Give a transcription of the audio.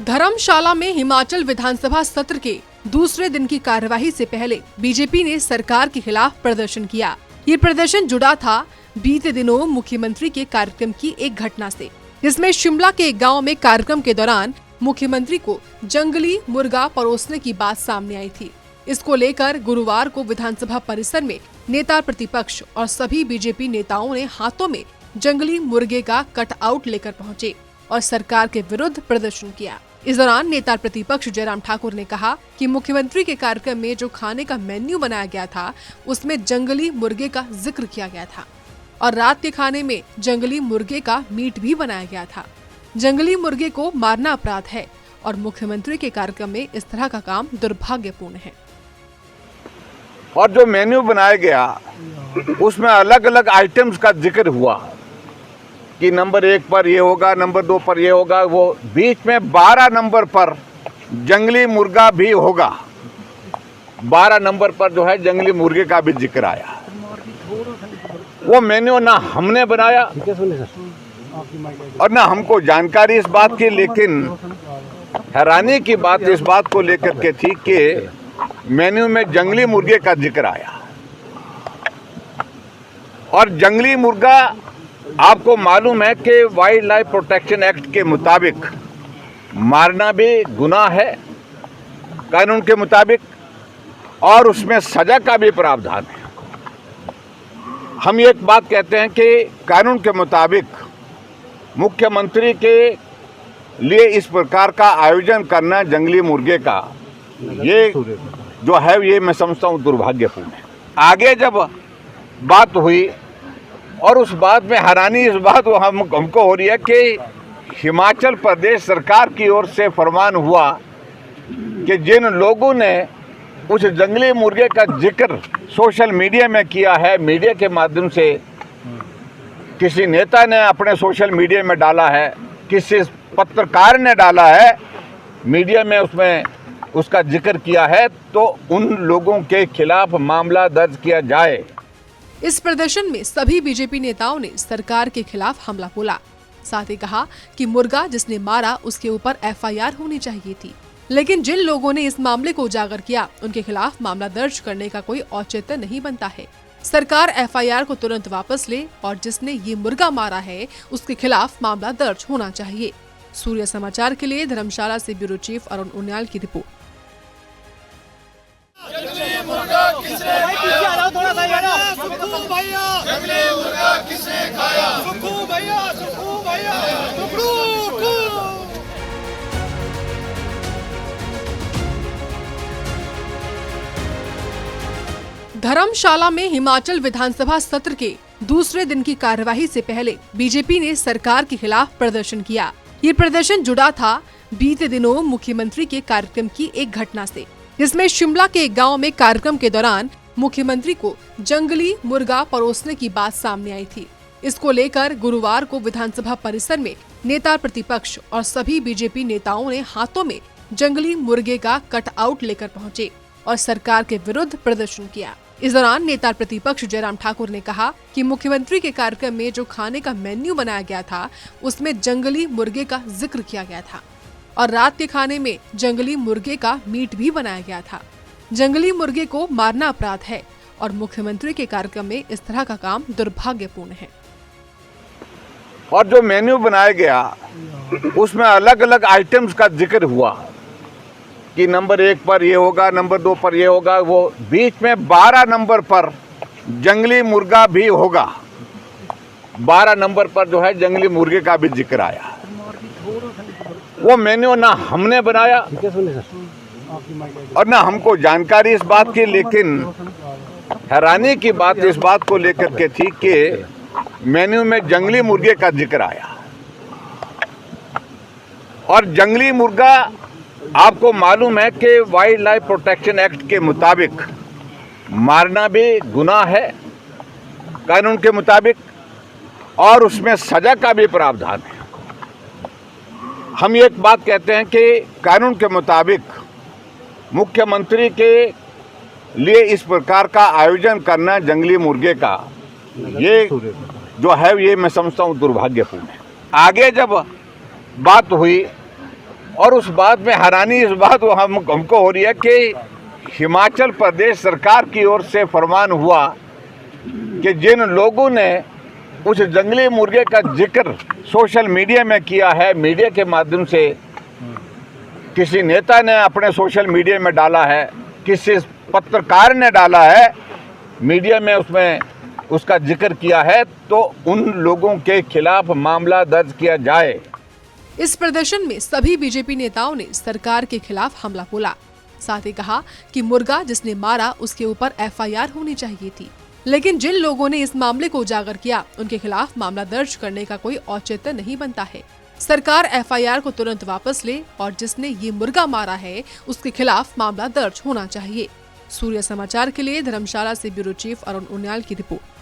धर्मशाला में हिमाचल विधानसभा सत्र के दूसरे दिन की कार्यवाही से पहले बीजेपी ने सरकार के खिलाफ प्रदर्शन किया। ये प्रदर्शन जुड़ा था बीते दिनों मुख्यमंत्री के कार्यक्रम की एक घटना से, जिसमें शिमला के एक गांव में कार्यक्रम के दौरान मुख्यमंत्री को जंगली मुर्गा परोसने की बात सामने आई थी। इसको लेकर गुरुवार को विधानसभा परिसर में नेता प्रतिपक्ष और सभी बीजेपी नेताओं ने हाथों में जंगली मुर्गे का कटआउट लेकर पहुंचे और सरकार के विरुद्ध प्रदर्शन किया। इस दौरान नेता प्रतिपक्ष जयराम ठाकुर ने कहा कि मुख्यमंत्री के कार्यक्रम में जो खाने का मेन्यू बनाया गया था उसमें जंगली मुर्गे का जिक्र किया गया था और रात के खाने में जंगली मुर्गे का मीट भी बनाया गया था। जंगली मुर्गे को मारना अपराध है और मुख्यमंत्री के कार्यक्रम में इस तरह का काम दुर्भाग्यपूर्ण है। और जो मेन्यू बनाया गया उसमें अलग अलग आइटम्स का जिक्र हुआ कि नंबर 1 पर ये होगा, नंबर 2 पर ये होगा, वो बीच में 12 नंबर पर जंगली मुर्गा भी होगा। 12 नंबर पर जो है जंगली मुर्गे का भी जिक्र आया। वो मेन्यू ना हमने बनाया और ना हमको जानकारी इस बात की, लेकिन हैरानी की बात इस बात को लेकर के थी कि मेन्यू में जंगली मुर्गे का जिक्र आया। और जंगली मुर्गा आपको मालूम है कि वाइल्ड लाइफ प्रोटेक्शन एक्ट के मुताबिक मारना भी गुनाह है कानून के मुताबिक, और उसमें सजा का भी प्रावधान है। हम एक बात कहते हैं कि कानून के मुताबिक मुख्यमंत्री के लिए इस प्रकार का आयोजन करना जंगली मुर्गे का, ये जो है ये मैं समझता हूँ दुर्भाग्यपूर्ण है। आगे जब बात हुई और उस बात में हैरानी इस बात हमको हो रही है कि हिमाचल प्रदेश सरकार की ओर से फरमान हुआ कि जिन लोगों ने उस जंगली मुर्गे का जिक्र सोशल मीडिया में किया है, मीडिया के माध्यम से किसी नेता ने अपने सोशल मीडिया में डाला है, किसी पत्रकार ने डाला है मीडिया में, उसमें उसका जिक्र किया है, तो उन लोगों के खिलाफ मामला दर्ज किया जाए। इस प्रदर्शन में सभी बीजेपी नेताओं ने सरकार के खिलाफ हमला बोला। साथ ही कहा कि मुर्गा जिसने मारा उसके ऊपर एफआईआर होनी चाहिए थी, लेकिन जिन लोगों ने इस मामले को उजागर किया उनके खिलाफ मामला दर्ज करने का कोई औचित्य नहीं बनता है। सरकार एफआईआर को तुरंत वापस ले और जिसने ये मुर्गा मारा है उसके खिलाफ मामला दर्ज होना चाहिए। सूर्य समाचार के लिए धर्मशाला से ब्यूरो चीफ अरुण उनियाल की रिपोर्ट। धर्मशाला में हिमाचल विधानसभा सत्र के दूसरे दिन की कार्यवाही से पहले बीजेपी ने सरकार के खिलाफ प्रदर्शन किया। ये प्रदर्शन जुड़ा था बीते दिनों मुख्यमंत्री के कार्यक्रम की एक घटना से, जिसमें शिमला के एक गांव में कार्यक्रम के दौरान मुख्यमंत्री को जंगली मुर्गा परोसने की बात सामने आई थी। इसको लेकर गुरुवार को विधानसभा परिसर में नेता प्रतिपक्ष और सभी बीजेपी नेताओं ने हाथों में जंगली मुर्गे का कटआउट लेकर पहुंचे और सरकार के विरुद्ध प्रदर्शन किया। इस दौरान नेता प्रतिपक्ष जयराम ठाकुर ने कहा कि मुख्यमंत्री के कार्यक्रम में जो खाने का मेन्यू बनाया गया था उसमें जंगली मुर्गे का जिक्र किया गया था और रात के खाने में जंगली मुर्गे का मीट भी बनाया गया था। जंगली मुर्गे को मारना अपराध है और मुख्यमंत्री के कार्यक्रम में इस तरह का काम दुर्भाग्यपूर्ण है। और जो मेन्यू बनाया गया उसमें अलग अलग आइटम्स का जिक्र हुआ कि नंबर 1 पर ये होगा, नंबर 2 पर ये होगा, वो बीच में 12 नंबर पर जंगली मुर्गा भी होगा। 12 नंबर पर जो है जंगली मुर्गे का भी जिक्र आया। वो मेन्यू ना हमने बनाया और ना हमको जानकारी इस बात की, लेकिन हैरानी की बात इस बात को लेकर के थी कि मेन्यू में जंगली मुर्गे का जिक्र आया। और जंगली मुर्गा आपको मालूम है कि वाइल्ड लाइफ प्रोटेक्शन एक्ट के मुताबिक मारना भी गुनाह है कानून के मुताबिक, और उसमें सजा का भी प्रावधान है। हम एक बात कहते हैं कि कानून के मुताबिक मुख्यमंत्री के लिए इस प्रकार का आयोजन करना जंगली मुर्गे का, ये जो है ये मैं समझता हूँ दुर्भाग्यपूर्ण है। आगे जब बात हुई और उस बात में हैरानी इस बात हमको हो रही है कि हिमाचल प्रदेश सरकार की ओर से फरमान हुआ कि जिन लोगों ने उस जंगली मुर्गे का जिक्र सोशल मीडिया में किया है, मीडिया के माध्यम से किसी नेता ने अपने सोशल मीडिया में डाला है, किसी पत्रकार ने डाला है मीडिया में, उसमें उसका जिक्र किया है, तो उन लोगों के खिलाफ मामला दर्ज किया जाए। इस प्रदर्शन में सभी बीजेपी नेताओं ने सरकार के खिलाफ हमला बोला। साथ ही कहा कि मुर्गा जिसने मारा उसके ऊपर एफआईआर होनी चाहिए थी, लेकिन जिन लोगों ने इस मामले को उजागर किया उनके खिलाफ मामला दर्ज करने का कोई औचित्य नहीं बनता है। सरकार एफआईआर को तुरंत वापस ले और जिसने ये मुर्गा मारा है उसके खिलाफ मामला दर्ज होना चाहिए। सूर्य समाचार के लिए धर्मशाला से ब्यूरो चीफ अरुण उनियाल की रिपोर्ट।